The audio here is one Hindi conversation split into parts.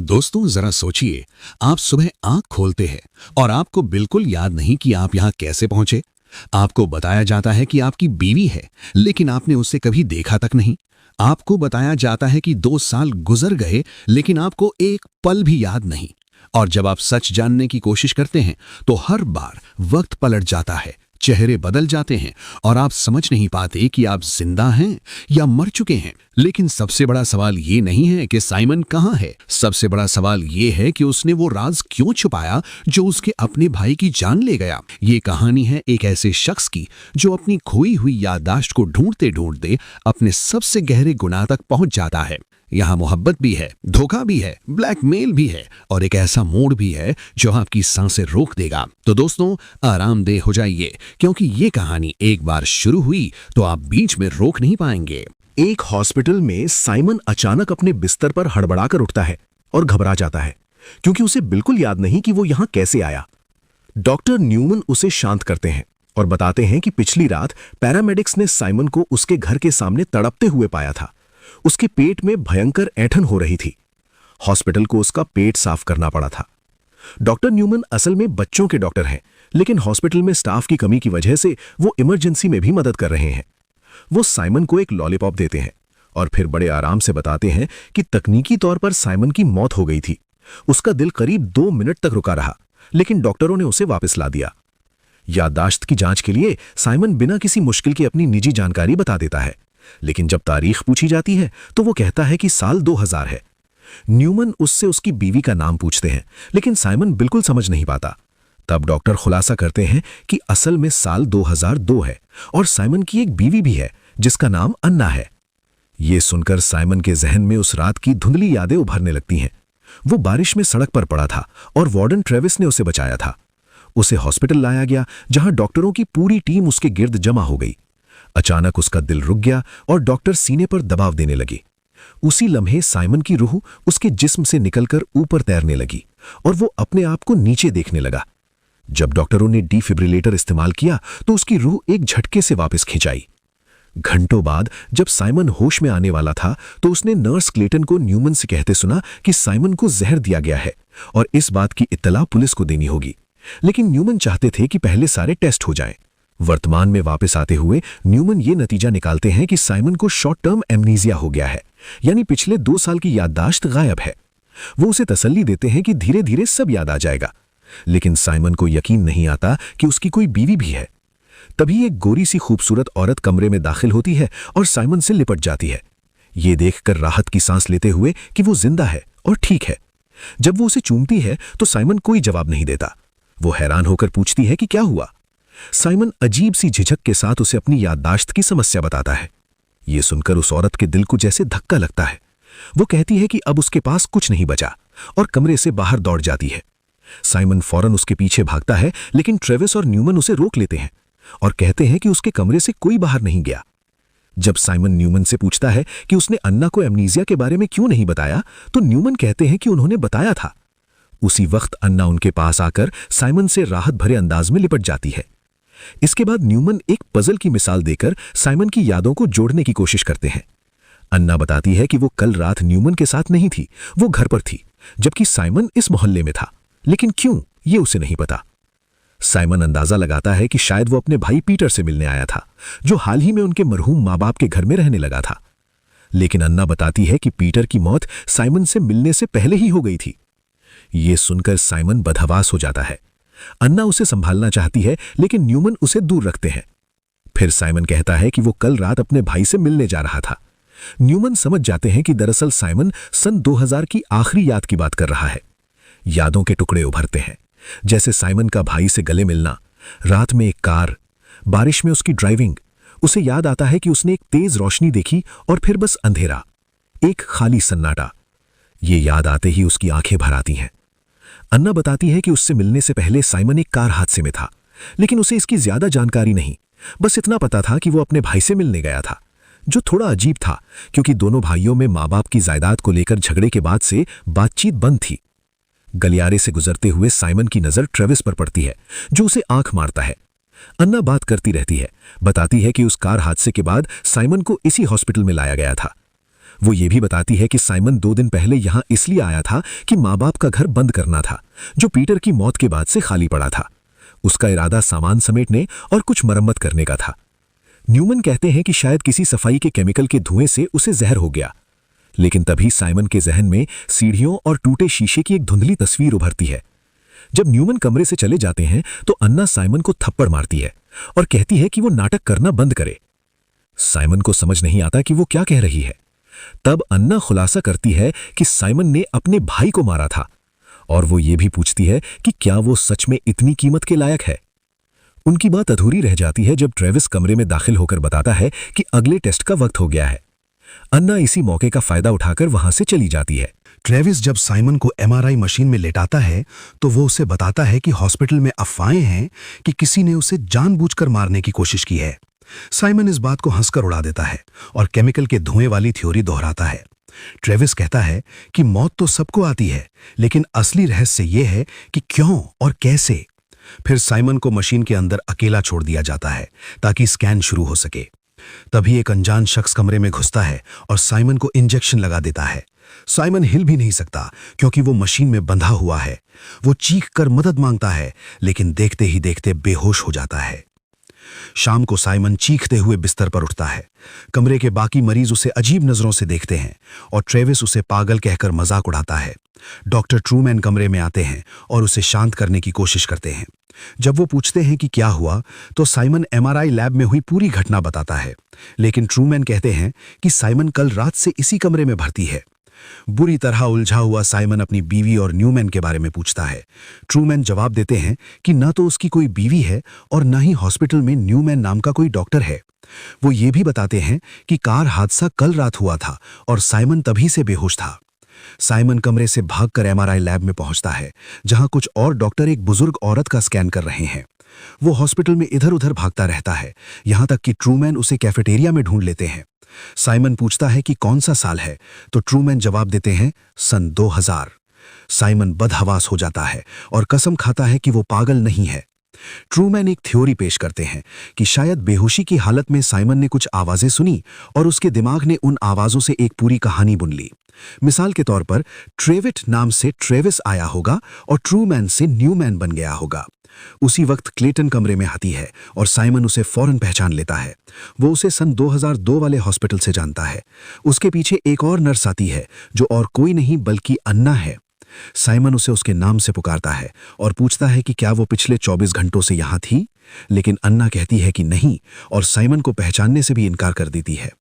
दोस्तों जरा सोचिए, आप सुबह आंख खोलते हैं और आपको बिल्कुल याद नहीं कि आप यहाँ कैसे पहुंचे। आपको बताया जाता है कि आपकी बीवी है, लेकिन आपने उसे कभी देखा तक नहीं। आपको बताया जाता है कि 2 साल गुजर गए, लेकिन आपको एक पल भी याद नहीं। और जब आप सच जानने की कोशिश करते हैं तो हर बार वक्त पलट जाता है, चेहरे बदल जाते हैं और आप समझ नहीं पाते कि आप जिंदा हैं या मर चुके हैं। लेकिन सबसे बड़ा सवाल ये नहीं है कि साइमन कहाँ है। सबसे बड़ा सवाल ये है कि उसने वो राज क्यों छुपाया जो उसके अपने भाई की जान ले गया। ये कहानी है एक ऐसे शख्स की जो अपनी खोई हुई याददाश्त को ढूंढते ढूंढते अपने सबसे गहरे गुनाह तक पहुंच जाता है। यहाँ मोहब्बत भी है, धोखा भी है, ब्लैकमेल भी है और एक ऐसा मोड़ भी है जो आपकी सांसें रोक देगा। तो दोस्तों, आरामदेह हो जाइए, क्योंकि ये कहानी एक बार शुरू हुई तो आप बीच में रोक नहीं पाएंगे। एक हॉस्पिटल में साइमन अचानक अपने बिस्तर पर हड़बड़ाकर उठता है और घबरा जाता है, क्योंकि उसे बिल्कुल याद नहीं कि वो यहां कैसे आया। डॉक्टर न्यूमन उसे शांत करते हैं और बताते हैं कि पिछली रात पैरामेडिक्स ने साइमन को उसके घर के सामने तड़पते हुए पाया था। उसके पेट में भयंकर ऐंठन हो रही थी। हॉस्पिटल को उसका पेट साफ करना पड़ा था। डॉक्टर न्यूमन असल में बच्चों के डॉक्टर हैं, लेकिन हॉस्पिटल में स्टाफ की कमी की वजह से वो इमरजेंसी में भी मदद कर रहे हैं। वो साइमन को एक लॉलीपॉप देते हैं और फिर बड़े आराम से बताते हैं कि तकनीकी तौर पर साइमन की मौत हो गई थी। उसका दिल करीब 2 मिनट तक रुका रहा, लेकिन डॉक्टरों ने उसे वापस ला दिया। याददाश्त की जांच के लिए साइमन बिना किसी मुश्किल के अपनी निजी जानकारी बता देता है, लेकिन जब तारीख पूछी जाती है तो वो कहता है कि साल 2000 है। न्यूमन उससे उसकी बीवी का नाम पूछते हैं, लेकिन साइमन बिल्कुल समझ नहीं पाता। तब डॉक्टर खुलासा करते हैं कि असल में साल 2002 है और साइमन की एक बीवी भी है जिसका नाम अन्ना है। ये सुनकर साइमन के जहन में उस रात की धुंधली यादें उभरने लगती हैं। वो बारिश में सड़क पर पड़ा था और वार्डन ट्रेविस ने उसे बचाया था। उसे हॉस्पिटल लाया गया, जहां डॉक्टरों की पूरी टीम उसके गिर्द जमा हो गई। अचानक उसका दिल रुक गया और डॉक्टर सीने पर दबाव देने लगे। उसी लम्हे साइमन की रूह उसके जिस्म से निकलकर ऊपर तैरने लगी और वो अपने आप को नीचे देखने लगा। जब डॉक्टरों ने डिफिब्रिलेटर इस्तेमाल किया तो उसकी रूह एक झटके से वापस खिंचाई। घंटों बाद जब साइमन होश में आने वाला था तो उसने नर्स क्लेटन को न्यूमन से कहते सुना कि साइमन को जहर दिया गया है और इस बात की इत्तला पुलिस को देनी होगी। लेकिन न्यूमन चाहते थे कि पहले सारे टेस्ट हो जाएं। वर्तमान में वापस आते हुए न्यूमन ये नतीजा निकालते हैं कि साइमन को शॉर्ट टर्म एमनीजिया हो गया है, यानी पिछले 2 साल की याददाश्त गायब है। वो उसे तसल्ली देते हैं कि धीरे धीरे सब याद आ जाएगा, लेकिन साइमन को यकीन नहीं आता कि उसकी कोई बीवी भी है। तभी एक गोरी सी खूबसूरत औरत कमरे में दाखिल होती है और साइमन से लिपट जाती है, ये देखकर राहत की सांस लेते हुए कि वो जिंदा है और ठीक है। जब वो उसे चूमती है तो साइमन कोई जवाब नहीं देता। वो हैरान होकर पूछती है कि क्या हुआ। साइमन अजीब सी झिझक के साथ उसे अपनी याददाश्त की समस्या बताता है। ये सुनकर उस औरत के दिल को जैसे धक्का लगता है। वो कहती है कि अब उसके पास कुछ नहीं बचा और कमरे से बाहर दौड़ जाती है। साइमन फौरन उसके पीछे भागता है, लेकिन ट्रेविस और न्यूमन उसे रोक लेते हैं और कहते हैं कि उसके कमरे से कोई बाहर नहीं गया। जब साइमन न्यूमन से पूछता है कि उसने अन्ना को एमनीजिया के बारे में क्यों नहीं बताया, तो न्यूमन कहते हैं कि उन्होंने बताया था। उसी वक्त अन्ना उनके पास आकर साइमन से राहत भरे अंदाज में लिपट जाती है। इसके बाद न्यूमन एक पजल की मिसाल देकर साइमन की यादों को जोड़ने की कोशिश करते हैं। अन्ना बताती है कि वो कल रात न्यूमन के साथ नहीं थी, वो घर पर थी, जबकि साइमन इस मोहल्ले में था। लेकिन क्यों, ये उसे नहीं पता। साइमन अंदाजा लगाता है कि शायद वो अपने भाई पीटर से मिलने आया था, जो हाल ही में उनके मरहूम माँ बाप के घर में रहने लगा था। लेकिन अन्ना बताती है कि पीटर की मौत साइमन से मिलने से पहले ही हो गई थी। ये सुनकर साइमन बदहवास हो जाता है। अन्ना उसे संभालना चाहती है, लेकिन न्यूमन उसे दूर रखते हैं। फिर साइमन कहता है कि वो कल रात अपने भाई से मिलने जा रहा था। न्यूमन समझ जाते हैं कि दरअसल साइमन सन 2000 की आखिरी याद की बात कर रहा है। यादों के टुकड़े उभरते हैं, जैसे साइमन का भाई से गले मिलना, रात में एक कार, बारिश में उसकी ड्राइविंग। उसे याद आता है कि उसने एक तेज रोशनी देखी और फिर बस अंधेरा, एक खाली सन्नाटा। ये याद आते ही उसकी आंखें भर आती हैं। अन्ना बताती है कि उससे मिलने से पहले साइमन एक कार हादसे में था, लेकिन उसे इसकी ज्यादा जानकारी नहीं। बस इतना पता था कि वो अपने भाई से मिलने गया था, जो थोड़ा अजीब था क्योंकि दोनों भाइयों में माँ बाप की जायदाद को लेकर झगड़े के बाद से बातचीत बंद थी। गलियारे से गुजरते हुए साइमन की नजर ट्रेविस पर पड़ती है, जो उसे आंख मारता है। अन्ना बात करती रहती है, बताती है कि उस कार हादसे के बाद साइमन को इसी हॉस्पिटल में लाया गया था। वो ये भी बताती है कि साइमन 2 दिन पहले यहाँ इसलिए आया था कि माँ बाप का घर बंद करना था, जो पीटर की मौत के बाद से खाली पड़ा था। उसका इरादा सामान समेटने और कुछ मरम्मत करने का था। न्यूमन कहते हैं कि शायद किसी सफाई के केमिकल के धुएं से उसे जहर हो गया। लेकिन तभी साइमन के जहन में सीढ़ियों और टूटे शीशे की एक धुंधली तस्वीर उभरती है। जब न्यूमन कमरे से चले जाते हैं तो अन्ना साइमन को थप्पड़ मारती है और कहती है कि वो नाटक करना बंद करे। साइमन को समझ नहीं आता कि वो क्या कह रही है। तब अन्ना खुलासा करती है कि साइमन ने अपने भाई को मारा था, और वो ये भी पूछती है कि क्या वो सच में इतनी कीमत के लायक है। उनकी बात अधूरी रह जाती है जब ट्रेविस कमरे में दाखिल होकर बताता है कि अगले टेस्ट का वक्त हो गया है। अन्ना इसी मौके का फायदा उठाकर वहां से चली जाती है। ट्रेविस जब साइमन को एमआरआई मशीन में लेटाता है तो वो उसे बताता है कि हॉस्पिटल में अफवाहें हैं कि किसी ने उसे जानबूझकर मारने की कोशिश की है। साइमन इस बात को हंसकर उड़ा देता है और केमिकल के धुएं वाली थ्योरी दोहराता है। ट्रेविस कहता है कि मौत तो सबको आती है, लेकिन असली रहस्य ये है कि क्यों और कैसे। फिर साइमन को मशीन के अंदर अकेला छोड़ दिया जाता है ताकि स्कैन शुरू हो सके। तभी एक अनजान शख्स कमरे में घुसता है और साइमन को इंजेक्शन लगा देता है। साइमन हिल भी नहीं सकता क्योंकि वो मशीन में बंधा हुआ है। वो चीख कर मदद मांगता है, लेकिन देखते ही देखते बेहोश हो जाता है। शाम को साइमन चीखते हुए बिस्तर पर उठता है। कमरे के बाकी मरीज उसे अजीब नजरों से देखते हैं और ट्रेविस उसे पागल कहकर मजाक उड़ाता है। डॉक्टर ट्रूमैन कमरे में आते हैं और उसे शांत करने की कोशिश करते हैं। जब वो पूछते हैं कि क्या हुआ, तो साइमन एमआरआई लैब में हुई पूरी घटना बताता है, लेकिन ट्रूमैन कहते हैं कि साइमन कल रात से इसी कमरे में भर्ती है। बुरी तरह उलझा हुआ साइमन अपनी बीवी और न्यूमैन के बारे में पूछता है। ट्रूमैन जवाब देते हैं कि न तो उसकी कोई बीवी है और न ही हॉस्पिटल में न्यूमैन नाम का कोई डॉक्टर है। वो ये भी बताते हैं कि कार हादसा कल रात हुआ था और साइमन तभी से बेहोश था। साइमन कमरे से भागकर एमआरआई लैब में पहुंचता है, जहां कुछ और डॉक्टर एक बुजुर्ग औरत का स्कैन कर रहे हैं। वो हॉस्पिटल में इधर उधर भागता रहता है, यहां तक कि ट्रूमैन उसे कैफेटेरिया में ढूंढ लेते हैं। साइमन पूछता है कि कौन सा साल है, तो ट्रूमैन जवाब देते हैं सन 2000। साइमन बदहवास हो जाता है और कसम खाता है कि वो पागल नहीं है। ट्रूमैन एक थ्योरी पेश करते हैं कि शायद बेहोशी की हालत में साइमन ने कुछ आवाजें सुनी और उसके दिमाग ने उन आवाजों से एक पूरी कहानी बुन ली। मिसाल के तौर पर ट्रेविट नाम से ट्रेविस आया होगा और ट्रूमैन से न्यूमैन बन गया होगा। उसी वक्त क्लेटन कमरे में आती है और साइमन उसे फौरन पहचान लेता है। वो उसे सन 2002 वाले हॉस्पिटल से जानता है। उसके पीछे एक और नर्स आती है जो और कोई नहीं बल्कि अन्ना है। साइमन उसे उसके नाम से पुकारता है और पूछता है कि क्या वो पिछले 24 घंटों से यहां थी, लेकिन अन्ना कहती है कि नहीं और साइमन को पहचानने से भी इनकार कर देती है।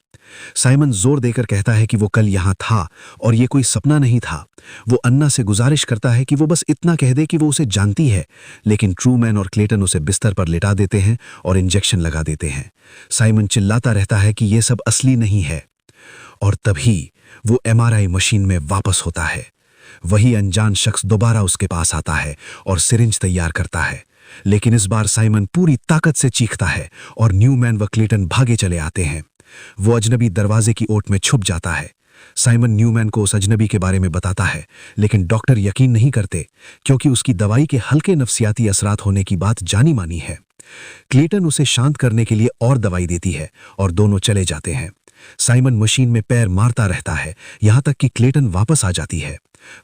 साइमन जोर देकर कहता है कि वो कल यहां था और ये कोई सपना नहीं था। वो अन्ना से गुजारिश करता है कि वो बस इतना कह दे कि वो उसे जानती है, लेकिन ट्रूमैन और क्लेटन उसे बिस्तर पर लिटा देते हैं और इंजेक्शन लगा देते हैं। साइमन चिल्लाता रहता है कि ये सब असली नहीं है, और तभी वो एमआरआई मशीन में वापस होता है। वही अनजान शख्स दोबारा उसके पास आता है और सिरिंज तैयार करता है, लेकिन इस बार साइमन पूरी ताकत से चीखता है और न्यूमैन व क्लेटन भागे चले आते हैं। वो अजनबी दरवाजे की ओट में छुप जाता है। साइमन न्यूमैन को उस अजनबी के बारे में बताता है, लेकिन डॉक्टर यकीन नहीं करते क्योंकि उसकी दवाई के हल्के नफ्सियाती असरात होने की बात जानी मानी है। क्लेटन उसे शांत करने के लिए और दवाई देती है और दोनों चले जाते हैं। साइमन मशीन में पैर मारता रहता है, यहां तक कि क्लेटन वापस आ जाती है।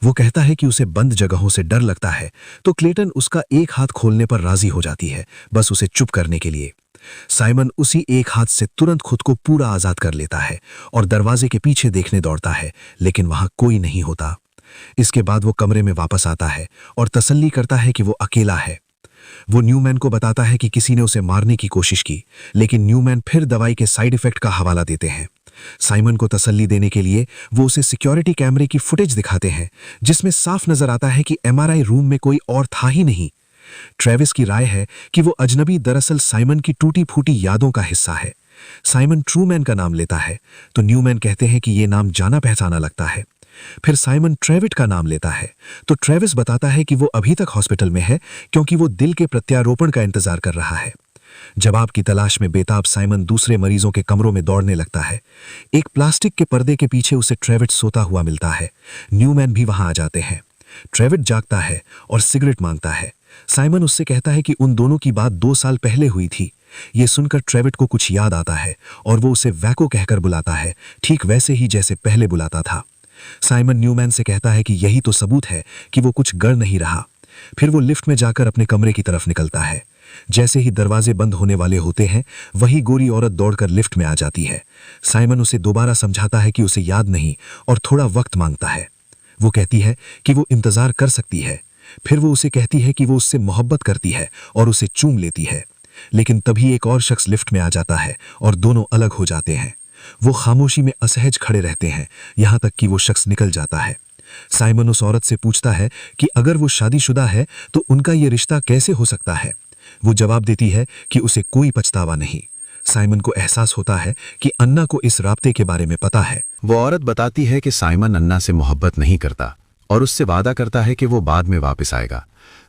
वो कहता है कि उसे बंद जगहों से डर लगता है, तो क्लेटन उसका एक हाथ खोलने पर राजी हो जाती है, बस उसे चुप करने के लिए। साइमन उसी एक हाथ से तुरंत खुद को पूरा आजाद कर लेता है और दरवाजे के पीछे देखने दौड़ता है, लेकिन वहां कोई नहीं होता। इसके बाद वो कमरे में वापस आता है और तसल्ली करता है कि वो अकेला है। वो न्यूमैन को बताता है कि किसी ने उसे मारने की कोशिश की, लेकिन न्यूमैन फिर दवाई के साइड इफेक्ट का हवाला देते हैं। साइमन को तसल्ली देने के लिए वो उसे सिक्योरिटी कैमरे की फुटेज दिखाते हैं, जिसमें साफ नजर आता है कि एमआरआई रूम में कोई और था ही नहीं। ट्रेविस की राय है कि वो अजनबी दरअसल साइमन की टूटी फूटी यादों का हिस्सा है। साइमन ट्रूमैन का नाम लेता है, तो न्यूमैन कहते हैं कि ये नाम जाना पहचाना लगता है। फिर साइमन ट्रेविट का नाम लेता है, तो ट्रेविस बताता है कि वो अभी तक हॉस्पिटल में है क्योंकि वो दिल के प्रत्यारोपण का इंतजार कर रहा है। जवाब की तलाश में बेताब साइमन दूसरे मरीजों के कमरों में दौड़ने लगता है। एक प्लास्टिक के पर्दे के पीछे उसे ट्रेविट सोता हुआ मिलता है। न्यूमैन भी वहां आ जाते हैं। ट्रेविट जागता है और सिगरेट मांगता है। साइमन उससे कहता है कि उन दोनों की बात 2 साल पहले हुई थी, ये सुनकर ट्रेविड को कुछ याद आता है और वो उसे वैको कहकर बुलाता है, ठीक वैसे ही जैसे पहले बुलाता था। साइमन न्यूमैन से कहता है कि यही तो सबूत है कि वो कुछ गढ़ नहीं रहा। फिर वो लिफ्ट में जाकर अपने कमरे की तरफ निकलता है। जैसे ही दरवाजे बंद होने वाले होते हैं, वही गोरी औरत दौड़कर लिफ्ट में आ जाती है। साइमन उसे दोबारा समझाता है कि उसे याद नहीं और थोड़ा वक्त मांगता है। वो कहती है कि वो इंतजार कर सकती है। फिर वो उसे कहती है कि वो उससे मोहब्बत करती है और उसे चूम लेती है। लेकिन तभी एक और शख्स लिफ्ट में आ जाता है और दोनों अलग हो जाते हैं। वो खामोशी में असहज खड़े रहते हैं, यहां तक कि वो शख्स निकल जाता है। साइमन उस औरत से पूछता है कि अगर वो शादीशुदा है तो उनका ये रिश्ता कैसे हो सकता है। वो जवाब देती है कि उसे कोई पछतावा नहीं। साइमन को एहसास होता है कि अन्ना को इस राब्ते के बारे में पता है। वो औरत बताती है कि साइमन अन्ना से मोहब्बत नहीं करता और उससे वादा करता है कि वो बाद में वापस आएगा।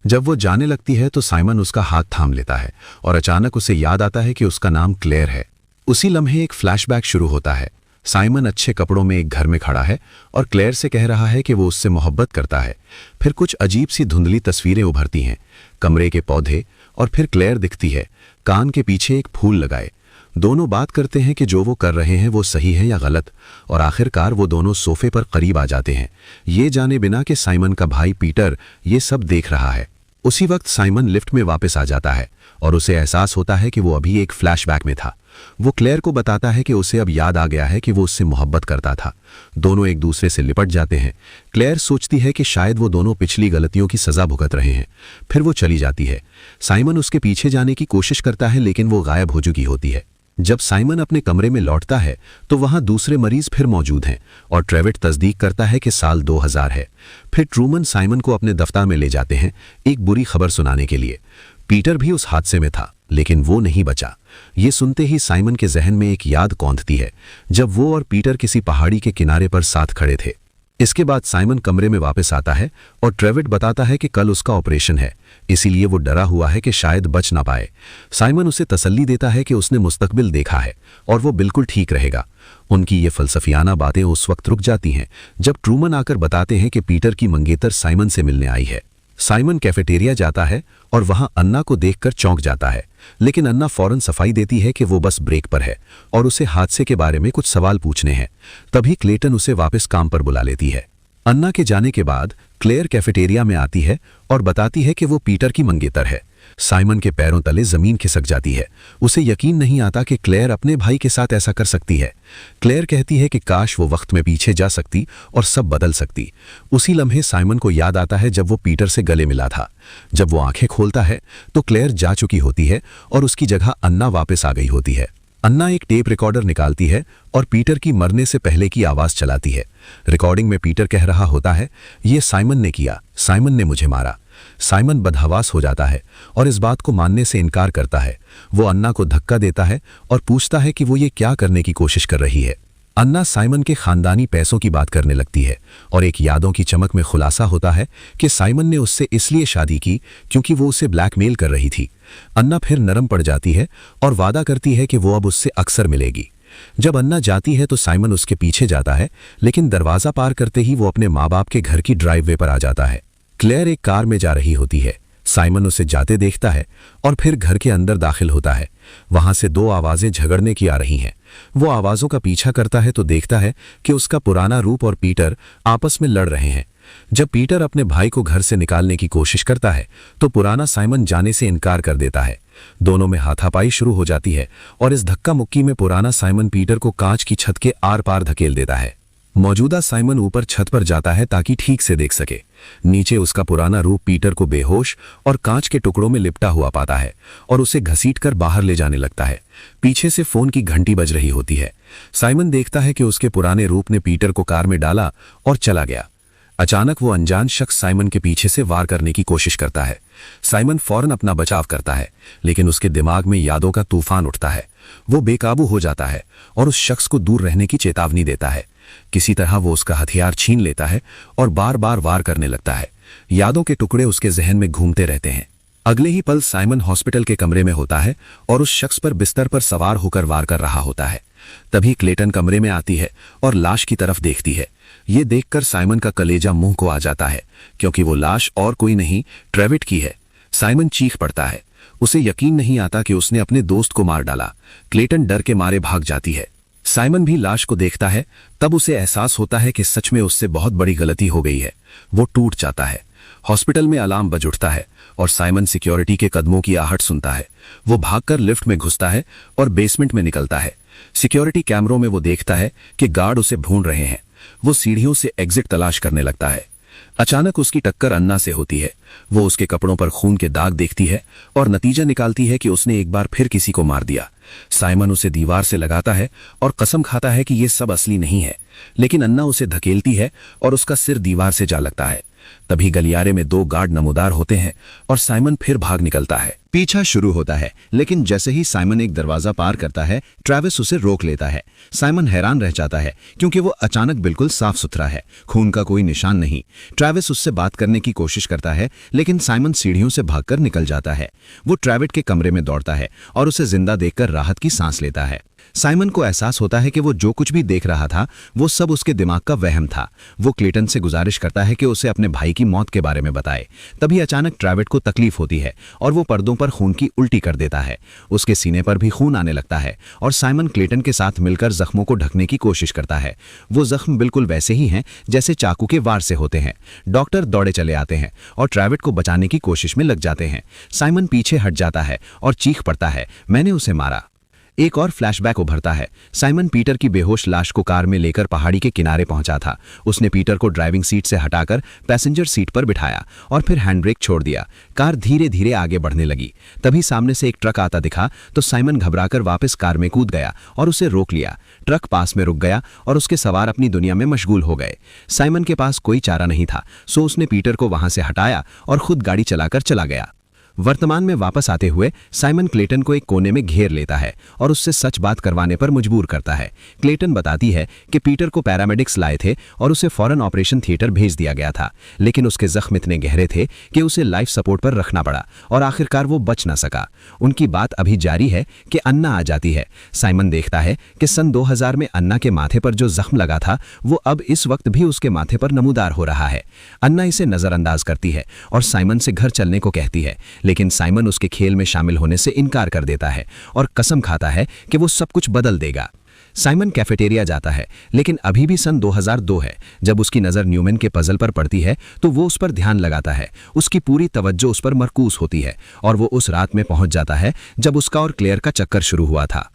जब वो जाने लगती है तो साइमन उसका हाथ थाम लेता है और अचानक उसे याद आता है कि उसका नाम क्लेयर है। उसी लम्हे एक फ्लैशबैक शुरू होता है। साइमन अच्छे कपड़ों में एक घर में खड़ा है और क्लेयर से कह रहा है कि वो उससे मोहब्बत करता है। फिर कुछ अजीब सी धुंधली तस्वीरें उभरती हैं, कमरे के पौधे, और फिर क्लेयर दिखती है, कान के पीछे एक फूल लगाए। दोनों बात करते हैं कि जो वो कर रहे हैं वो सही है या गलत, और आखिरकार वो दोनों सोफे पर करीब आ जाते हैं, ये जाने बिना कि साइमन का भाई पीटर ये सब देख रहा है। उसी वक्त साइमन लिफ्ट में वापस आ जाता है और उसे एहसास होता है कि वो अभी एक फ्लैशबैक में था। वो क्लेयर को बताता है कि उसे अब याद आ गया है कि वो उससे मोहब्बत करता था। दोनों एक दूसरे से लिपट जाते हैं। क्लेयर सोचती है कि शायद वो दोनों पिछली गलतियों की सजा भुगत रहे हैं। फिर वो चली जाती है। साइमन उसके पीछे जाने की कोशिश करता है लेकिन वो गायब हो चुकी होती है। जब साइमन अपने कमरे में लौटता है तो वहां दूसरे मरीज फिर मौजूद हैं और ट्रेविड तस्दीक करता है कि साल 2000 है। फिर ट्रूमन साइमन को अपने दफ्तर में ले जाते हैं एक बुरी खबर सुनाने के लिए। पीटर भी उस हादसे में था लेकिन वो नहीं बचा। ये सुनते ही साइमन के जहन में एक याद कौंधती है, जब वो और पीटर किसी पहाड़ी के किनारे पर साथ खड़े थे। इसके बाद साइमन कमरे में वापस आता है और ट्रेविड बताता है कि कल उसका ऑपरेशन है, इसीलिए वो डरा हुआ है कि शायद बच ना पाए। साइमन उसे तसल्ली देता है कि उसने मुस्तकबिल देखा है और वो बिल्कुल ठीक रहेगा। उनकी ये फलसफियाना बातें उस वक्त रुक जाती हैं जब ट्रूमन आकर बताते हैं कि पीटर की मंगेतर साइमन से मिलने आई है। साइमन कैफेटेरिया जाता है और वहां अन्ना को देखकर चौंक जाता है, लेकिन अन्ना फौरन सफाई देती है कि वो बस ब्रेक पर है और उसे हादसे के बारे में कुछ सवाल पूछने हैं। तभी क्लेटन उसे वापस काम पर बुला लेती है। अन्ना के जाने के बाद क्लेयर कैफेटेरिया में आती है और बताती है कि वो पीटर की मंगेतर है। साइमन के पैरों तले जमीन खिसक जाती है। उसे यकीन नहीं आता कि क्लेयर अपने भाई के साथ ऐसा कर सकती है। क्लेयर कहती है कि काश वो वक्त में पीछे जा सकती और सब बदल सकती। उसी लम्हे साइमन को याद आता है जब वो पीटर से गले मिला था। जब वो आंखें खोलता है तो क्लेयर जा चुकी होती है और उसकी जगह अन्ना वापस आ गई होती है। अन्ना एक टेप रिकॉर्डर निकालती है और पीटर की मरने से पहले की आवाज चलाती है। रिकॉर्डिंग में पीटर कह रहा होता है, ये साइमन ने किया, साइमन ने मुझे मारा। साइमन बदहवास हो जाता है और इस बात को मानने से इनकार करता है। वो अन्ना को धक्का देता है और पूछता है कि वो ये क्या करने की कोशिश कर रही है। अन्ना साइमन के खानदानी पैसों की बात करने लगती है और एक यादों की चमक में खुलासा होता है कि साइमन ने उससे इसलिए शादी की क्योंकि वो उसे ब्लैकमेल कर रही थी। अन्ना फिर नरम पड़ जाती है और वादा करती है कि वो अब उससे अक्सर मिलेगी। जब अन्ना जाती है तो साइमन उसके पीछे जाता है, लेकिन दरवाजा पार करते ही वो अपने माँ बाप के घर की ड्राइववे पर आ जाता है। क्लेयर एक कार में जा रही होती है। साइमन उसे जाते देखता है और फिर घर के अंदर दाखिल होता है। वहां से दो आवाजें झगड़ने की आ रही हैं। वो आवाजों का पीछा करता है तो देखता है कि उसका पुराना रूप और पीटर आपस में लड़ रहे हैं। जब पीटर अपने भाई को घर से निकालने की कोशिश करता है तो पुराना साइमन जाने से इनकार कर देता है। दोनों में हाथापाई शुरू हो जाती है और इस धक्का मुक्की में पुराना साइमन पीटर को कांच की छत के आर पार धकेल देता है। मौजूदा साइमन ऊपर छत पर जाता है ताकि ठीक से देख सके। नीचे उसका पुराना रूप पीटर को बेहोश और कांच के टुकड़ों में लिपटा हुआ पाता है और उसे घसीटकर बाहर ले जाने लगता है। पीछे से फोन की घंटी बज रही होती है। साइमन देखता है कि उसके पुराने रूप ने पीटर को कार में डाला और चला गया। अचानक वो अनजान शख्स साइमन के पीछे से वार करने की कोशिश करता है। साइमन फौरन अपना बचाव करता है, लेकिन उसके दिमाग में यादों का तूफान उठता है। वो बेकाबू हो जाता है और उस शख्स को दूर रहने की चेतावनी देता है। किसी तरह वो उसका हथियार छीन लेता है और बार बार वार करने लगता है। यादों के टुकड़े उसके जहन में घूमते रहते हैं। अगले ही पल साइमन हॉस्पिटल के कमरे में होता है और उस शख्स पर बिस्तर पर सवार होकर वार कर रहा होता है। तभी क्लेटन कमरे में आती है और लाश की तरफ देखती है। ये देखकर साइमन का कलेजा मुंह को आ जाता है, क्योंकि वो लाश और कोई नहीं ट्रेविड की है। साइमन चीख पड़ता है। उसे यकीन नहीं आता कि उसने अपने दोस्त को मार डाला। क्लेटन डर के मारे भाग जाती है। साइमन भी लाश को देखता है। तब उसे एहसास होता है कि सच में उससे बहुत बड़ी गलती हो गई है। वो टूट जाता है। हॉस्पिटल में अलार्म बज उठता है और साइमन सिक्योरिटी के कदमों की आहट सुनता है। वो भागकर लिफ्ट में घुसता है और बेसमेंट में निकलता है। सिक्योरिटी कैमरों में वो देखता है कि गार्ड उसे ढूंढ रहे हैं। वो सीढ़ियों से एग्जिट तलाश करने लगता है। अचानक उसकी टक्कर अन्ना से होती है। वो उसके कपड़ों पर खून के दाग देखती है और नतीजा निकालती है कि उसने एक बार फिर किसी को मार दिया। साइमन उसे दीवार से लगाता है और कसम खाता है कि ये सब असली नहीं है, लेकिन अन्ना उसे धकेलती है और उसका सिर दीवार से जा लगता है। तभी गलियारे में 2 गार्ड नमूदार होते हैं और साइमन फिर भाग निकलता है। पीछा शुरू होता है, लेकिन जैसे ही साइमन एक दरवाजा पार करता है, ट्रैविस उसे रोक लेता है। साइमन हैरान रह जाता है क्योंकि वो अचानक बिल्कुल साफ सुथरा है, खून का कोई निशान नहीं। ट्रैविस उससे बात करने की कोशिश करता है, लेकिन साइमन सीढ़ियों से भागकर निकल जाता है। वो ट्रैविस के कमरे में दौड़ता है और उसे जिंदा देखकर राहत की सांस लेता है। साइमन को एहसास होता है कि वो जो कुछ भी देख रहा था वो सब उसके दिमाग का वहम था। वो क्लेटन से गुजारिश करता है कि उसे अपने भाई की मौत के बारे में बताए। तभी अचानक ट्रैविस को तकलीफ होती है और वो पर्दों पर खून की उल्टी कर देता है। उसके सीने पर भी खून आने लगता है और साइमन क्लेटन के साथ मिलकर जख्मों को ढकने की कोशिश करता है। वो जख्म बिल्कुल वैसे ही हैं जैसे चाकू के वार से होते हैं। डॉक्टर दौड़े चले आते हैं और ट्रैविस को बचाने की कोशिश में लग जाते हैं। साइमन पीछे हट जाता है और चीख पड़ता है, मैंने उसे मारा। एक और फ्लैशबैक उभरता है। साइमन पीटर की बेहोश लाश को कार में लेकर पहाड़ी के किनारे पहुंचा था। उसने पीटर को ड्राइविंग सीट से हटाकर पैसेंजर सीट पर बिठाया और फिर हैंड ब्रेक छोड़ दिया। कार धीरे धीरे आगे बढ़ने लगी। तभी सामने से एक ट्रक आता दिखा तो साइमन घबराकर वापस कार में कूद गया और उसे रोक लिया। ट्रक पास में रुक गया और उसके सवार अपनी दुनिया में मशगूल हो गए। साइमन के पास कोई चारा नहीं था, सो उसने पीटर को वहां से हटाया और खुद गाड़ी चलाकर चला गया। वर्तमान में वापस आते हुए साइमन क्लेटन को एक कोने में घेर लेता है और उससे सच बात करवाने पर मजबूर करता है। क्लेटन बताती है कि पीटर को पैरामेडिक्स लाए थे और उसे फौरन ऑपरेशन थिएटर भेज दिया गया था, लेकिन उसके जख्म इतने गहरे थे कि उसे लाइफ सपोर्ट पर रखना पड़ा और आखिरकार वो बच न सका। उनकी बात अभी जारी है कि अन्ना आ जाती है। साइमन देखता है कि सन 2000 में अन्ना के माथे पर जो जख्म लगा था वो अब इस वक्त भी उसके माथे पर नमूदार हो रहा है। अन्ना इसे नजरअंदाज करती है और साइमन से घर चलने को कहती है, लेकिन साइमन उसके खेल में शामिल होने से इनकार कर देता है और कसम खाता है कि वो सब कुछ बदल देगा। साइमन कैफेटेरिया जाता है, लेकिन अभी भी सन 2002 है। जब उसकी नज़र न्यूमैन के पजल पर पड़ती है तो वो उस पर ध्यान लगाता है। उसकी पूरी तवज्जो उस पर मरकूज होती है और वो उस रात में पहुंच जाता है जब उसका और क्लेयर का चक्कर शुरू हुआ था।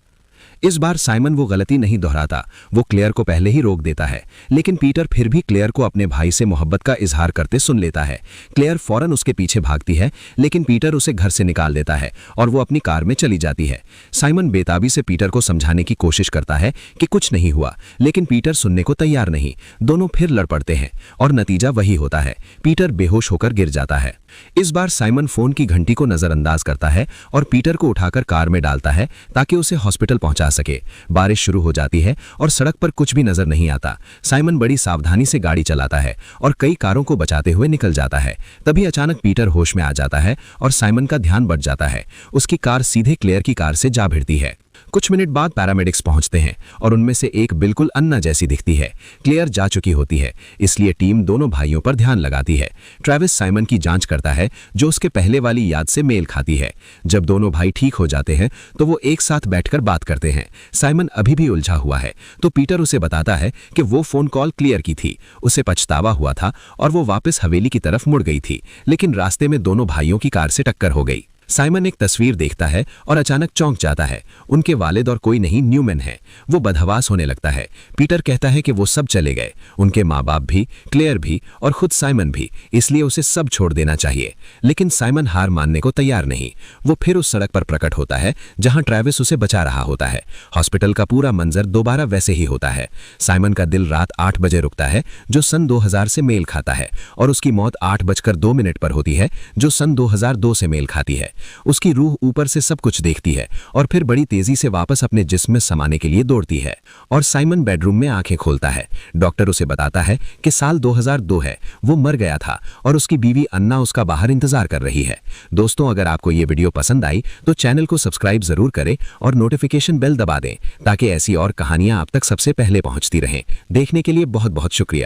इस बार साइमन वो गलती नहीं दोहराता। वो क्लेयर को पहले ही रोक देता है, लेकिन पीटर फिर भी क्लेयर को अपने भाई से मोहब्बत का इजहार करते सुन लेता है। क्लेयर फौरन उसके पीछे भागती है, लेकिन पीटर उसे घर से निकाल देता है और वो अपनी कार में चली जाती है। साइमन बेताबी से पीटर को समझाने की कोशिश करता है कि कुछ नहीं हुआ, लेकिन पीटर सुनने को तैयार नहीं। दोनों फिर लड़ पड़ते हैं और नतीजा वही होता है, पीटर बेहोश होकर गिर जाता है। इस बार साइमन फोन की घंटी को नजरअंदाज करता है और पीटर को उठाकर कार में डालता है ताकि उसे हॉस्पिटल पहुंचा सके। बारिश शुरू हो जाती है और सड़क पर कुछ भी नजर नहीं आता। साइमन बड़ी सावधानी से गाड़ी चलाता है और कई कारों को बचाते हुए निकल जाता है। तभी अचानक पीटर होश में आ जाता है और साइमन का ध्यान बढ़ जाता है। उसकी कार सीधे क्लेयर की कार से जा भिड़ती है। कुछ मिनट बाद पैरामेडिक्स पहुंचते हैं और उनमें से एक बिल्कुल अन्ना जैसी दिखती है। क्लेयर जा चुकी होती है, इसलिए टीम दोनों भाइयों पर ध्यान लगाती है। ट्रैविस साइमन की जांच करता है जो उसके पहले वाली याद से मेल खाती है। जब दोनों भाई ठीक हो जाते हैं तो वो एक साथ बैठकर बात करते हैं। साइमन अभी भी उलझा हुआ है तो पीटर उसे बताता है कि वो फोन कॉल क्लियर की थी। उसे पछतावा हुआ था और वो वापस हवेली की तरफ मुड़ गई थी, लेकिन रास्ते में दोनों भाइयों की कार से टक्कर हो गई। साइमन एक तस्वीर देखता है और अचानक चौंक जाता है। उनके वालिद और कोई नहीं, न्यूमैन है। वो बदहवास होने लगता है। पीटर कहता है कि वो सब चले गए, उनके माँ बाप भी, क्लेयर भी और खुद साइमन भी, इसलिए उसे सब छोड़ देना चाहिए। लेकिन साइमन हार मानने को तैयार नहीं। वो फिर उस सड़क पर प्रकट होता है जहां ट्रैविस उसे बचा रहा होता है। हॉस्पिटल का पूरा मंजर दोबारा वैसे ही होता है। साइमन का दिल रात 8 बजे रुकता है जो सन 2000 से मेल खाता है, और उसकी मौत 8:02 पर होती है जो सन 2002 से मेल खाती है। उसकी रूह ऊपर से सब कुछ देखती है और फिर बड़ी तेजी से वापस अपने जिस्म में समाने के लिए दौड़ती है। और साइमन बेडरूम में आंखें खोलता है। डॉक्टर उसे बताता है कि साल 2002 है, वो मर गया था और उसकी बीवी अन्ना उसका बाहर इंतजार कर रही है। दोस्तों, अगर आपको ये वीडियो पसंद आई तो चैनल को सब्सक्राइब जरूर करें और नोटिफिकेशन बेल दबा दें ताकि ऐसी और कहानियां आप तक सबसे पहले पहुंचती रहें। देखने के लिए बहुत बहुत शुक्रिया।